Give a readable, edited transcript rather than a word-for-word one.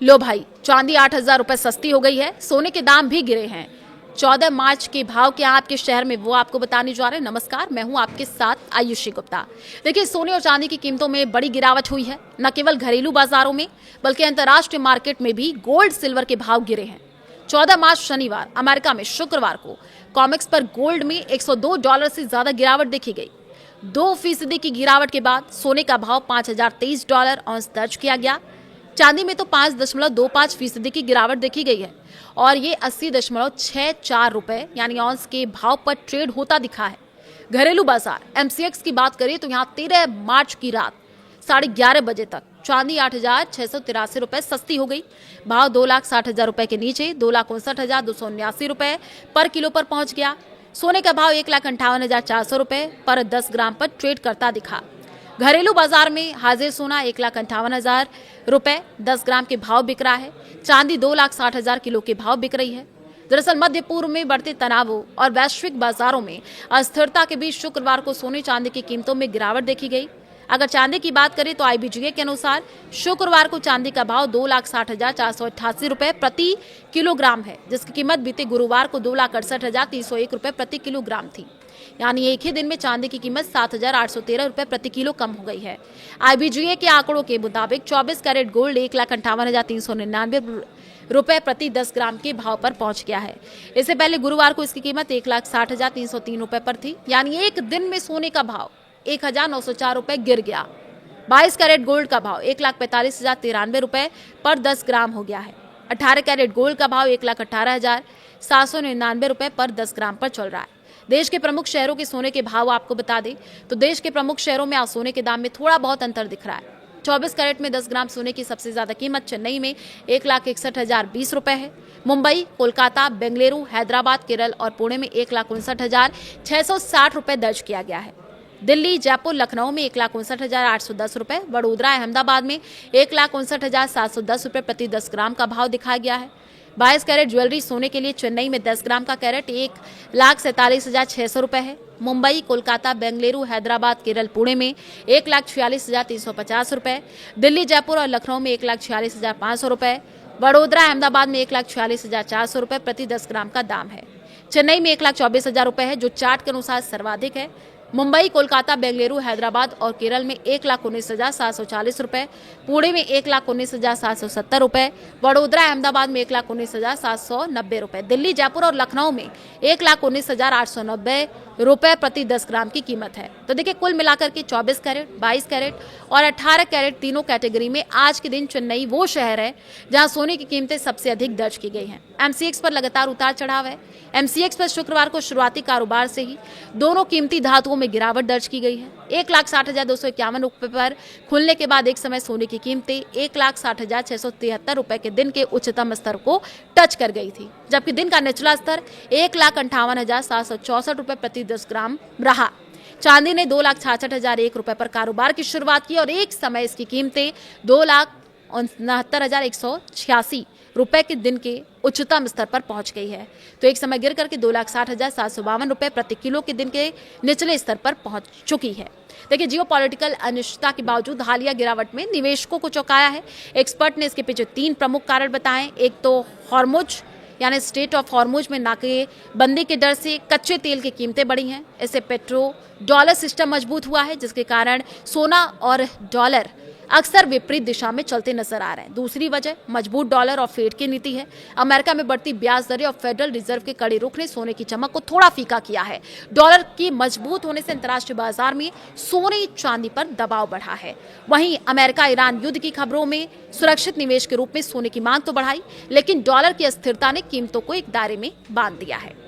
लो भाई, चांदी 8,000 रुपए सस्ती हो गई है, सोने के दाम भी गिरे हैं। 14 मार्च के भाव क्या आपके शहर में, वो आपको बताने जा रहे हैं। नमस्कार, मैं हूं आपके साथ आयुषी गुप्ता। देखिए, सोने और चांदी की कीमतों में बड़ी गिरावट हुई है। न केवल घरेलू बाजारों में बल्कि अंतर्राष्ट्रीय मार्केट में भी गोल्ड सिल्वर के भाव गिरे हैं। 14 मार्च शनिवार अमेरिका में शुक्रवार को कॉमेक्स पर गोल्ड में $102 से ज्यादा गिरावट देखी गई। 2% की गिरावट के बाद सोने का भाव $5,023 औंस दर्ज किया गया। चांदी में तो 5.25% की गिरावट देखी गई है और ये 80.64 रुपए यानी औंस के भाव पर ट्रेड होता दिखा है। घरेलू बाजार MCX की बात करें तो यहाँ 13 मार्च की रात 11:30 बजे तक चांदी 8,683 रुपए सस्ती हो गई। भाव 2,60,000 रुपए के नीचे 2,59,279 रुपए पर किलो पर पहुंच गया। सोने का भाव 1,58,400 रुपए पर 10 ग्राम पर ट्रेड करता दिखा। घरेलू बाजार में हाजिर सोना 1,58,000 रुपए 10 ग्राम के भाव बिक रहा है। चांदी 2,60,000 किलो के भाव बिक रही है। दरअसल मध्य पूर्व में बढ़ते तनावों और वैश्विक बाजारों में अस्थिरता के बीच शुक्रवार को सोने चांदी की कीमतों में गिरावट देखी गई। अगर चांदी की बात करें तो IBGA के अनुसार शुक्रवार को चांदी का भाव 2,60,488 रुपए प्रति किलोग्राम है, जिसकी कीमत बीते गुरुवार को 2,68,301 रुपए प्रति किलोग्राम थी। यानी एक ही दिन में चांदी की कीमत 7,813 रुपए प्रति किलो कम हो गई है। IBGA के आंकड़ों के मुताबिक 24 कैरेट गोल्ड 1,58,399 रुपए प्रति 10 ग्राम के भाव पर पहुंच गया है। इससे पहले गुरुवार को इसकी कीमत 1,60,303 रुपए पर थी। यानी एक दिन में सोने का भाव 1,904 रुपए गिर गया। 22 कैरेट गोल्ड का भाव 1,45,093 रुपए पर 10 ग्राम हो गया है। 18 कैरेट गोल्ड का भाव 1,18,799 रुपए पर 10 ग्राम पर चल रहा है। देश के प्रमुख शहरों के सोने के भाव आपको बता दें तो देश के प्रमुख शहरों में आज सोने के दाम में थोड़ा बहुत अंतर दिख रहा है। 24 कैरेट में 10 ग्राम सोने की सबसे ज्यादा कीमत चेन्नई में 1,61,020 रुपए है। मुंबई, कोलकाता, बेंगलुरु, हैदराबाद, केरल और पुणे में 1,59,660 रुपए दर्ज किया गया है। दिल्ली, जयपुर, लखनऊ में 1,59,810 रुपए, वडोदरा, अहमदाबाद में 1,59,710 रुपए प्रति 10 ग्राम का भाव दिखाया गया है। 22 कैरेट ज्वेलरी सोने के लिए चेन्नई में 10 ग्राम का कैरेट 1,47,600 रुपए है। मुंबई, कोलकाता, बेंगलुरु, हैदराबाद, केरल, पुणे में 1,46,350 रुपए। दिल्ली, जयपुर और लखनऊ में 1,46,500 रुपए। वडोदरा, अहमदाबाद में 1,46,400 रुपए प्रति 10 ग्राम का दाम है। चेन्नई में 1,24,000 रुपए है, जो चार्ट के अनुसार सर्वाधिक है। मुंबई, कोलकाता, बेंगलुरु, हैदराबाद और केरल में 1,19,740 रुपए, पुणे में 1,19,770 रुपए, वडोदरा, अहमदाबाद में 1,19,790 रुपए, दिल्ली, जयपुर और लखनऊ में 1,19,890 रुपए प्रति 10 ग्राम की कीमत है। तो देखिए, कुल मिलाकर के 24 कैरेट, 22 कैरेट और 18 कैरेट तीनों कैटेगरी में आज के दिन चेन्नई वो शहर है जहां सोने की कीमतें सबसे अधिक दर्ज की गई हैं। MCX पर लगातार उतार चढ़ाव है। MCX पर शुक्रवार को शुरुआती कारोबार से ही दोनों कीमती धातुओं में गिरावट दर्ज की गई है। 1,60,251 रुपए पर खुलने के बाद एक समय सोने की कीमतें 1,60,673 रुपए के दिन के उच्चतम स्तर को टच कर गई थी, जबकि दिन का निचला स्तर 1,58,764 रुपए प्रति 10 ग्राम रहा। चांदी ने 2,66,001 रुपए पर कारोबार की शुरुआत की और एक समय इसकी कीमतें 2,69,186 रुपए के दिन के उच्चतम स्तर पर पहुंच गई है। तो एक समय गिर करके 2,60,752 रुपए प्रति किलो के दिन के निचले स्तर पर पहुंच चुकी है। देखिए, जियोपॉलिटिकल अनिश्चितता के बावजूद हालिया गिरावट में निवेशकों को चौंकाया है। एक्सपर्ट ने इसके पीछे 3 प्रमुख कारण बताए। एक तो हॉर्मुज यानी स्टेट ऑफ हॉर्मुज में नाकेबंदी के डर से कच्चे तेल की कीमतें बढ़ी हैं। इससे पेट्रो डॉलर सिस्टम मजबूत हुआ है, जिसके कारण सोना और डॉलर अक्सर विपरीत दिशा में चलते नजर आ रहे हैं। दूसरी वजह मजबूत डॉलर और फेड की नीति है। अमेरिका में बढ़ती ब्याज दरें और फेडरल रिजर्व के कड़े रुख ने सोने की चमक को थोड़ा फीका किया है। डॉलर की मजबूत होने से अंतर्राष्ट्रीय बाजार में सोने चांदी पर दबाव बढ़ा है। वहीं अमेरिका ईरान युद्ध की खबरों में सुरक्षित निवेश के रूप में सोने की मांग तो बढ़ाई, लेकिन डॉलर की अस्थिरता ने कीमतों को एक दायरे में बांध दिया है।